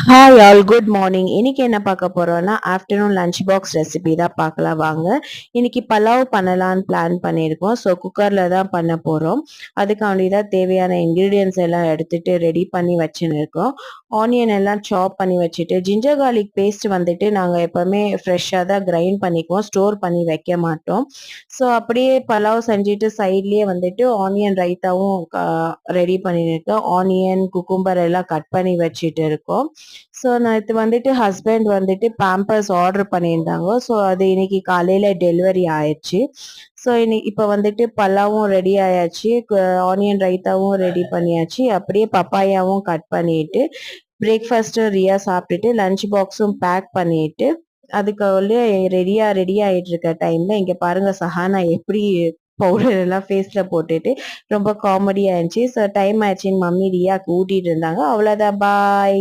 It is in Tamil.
Hi all, good morning. இன்னைக்கு என்ன பார்க்க போறோம்னா ஆஃப்டர்நூன் லஞ்ச் பாக்ஸ் ரெசிபி தான் பார்க்கலாம் வாங்க. இன்னைக்கு பலாவ் பண்ணலான்னு பிளான் பண்ணியிருக்கோம். ஸோ குக்கரில் தான் பண்ண போகிறோம். அதுக்காண்டி தான் தேவையான இன்க்ரீடியன்ஸ் எல்லாம் எடுத்துட்டு ரெடி பண்ணி வச்சுன்னு இருக்கோம். ஆனியன் எல்லாம் சாப் பண்ணி வச்சுட்டு ஜிஞ்சர் கார்லிக் பேஸ்ட் வந்துட்டு நாங்கள் எப்போவுமே ஃப்ரெஷ்ஷாக தான் கிரைண்ட் பண்ணிக்குவோம், ஸ்டோர் பண்ணி வைக்க மாட்டோம். ஸோ அப்படியே பலாவ் செஞ்சுட்டு சைட்லேயே வந்துட்டு ஆனியன் ரைத்தாவும் ரெடி பண்ணியிருக்கோம். ஆனியன் குக்கும்பர் எல்லாம் கட் பண்ணி வச்சுட்டு இருக்கோம். ஸோ நேற்று வந்துட்டு ஹஸ்பண்ட் வந்துட்டு பேம்பர்ஸ் ஆர்டர் பண்ணியிருந்தாங்க. ஸோ அது இன்னைக்கு காலையில் டெலிவரி ஆயிடுச்சு. ஸோ இப்போ வந்துட்டு பல்லாவும் ரெடி ஆயாச்சு, ஆனியன் ரைத்தாவும் ரெடி பண்ணியாச்சு. அப்படியே பப்பாயாவும் கட் பண்ணிட்டு பிரேக்ஃபாஸ்ட்டு ரியா சாப்பிட்டுட்டு லஞ்ச் பாக்ஸும் பேக் பண்ணிட்டு அதுக்கு ரெடி ஆயிட்டு இருக்க டைம்ல இங்க பாருங்க சஹானா எப்படி பவுடர் எல்லாம் ஃபேஸ்ல போட்டுட்டு ரொம்ப காமெடியா இருந்துச்சு. ஸோ டைம் ஆயிடுச்சுன்னு மம்மி ரியாக்கு ஊட்டிட்டு இருந்தாங்க. அவ்வளோதான், பாய்.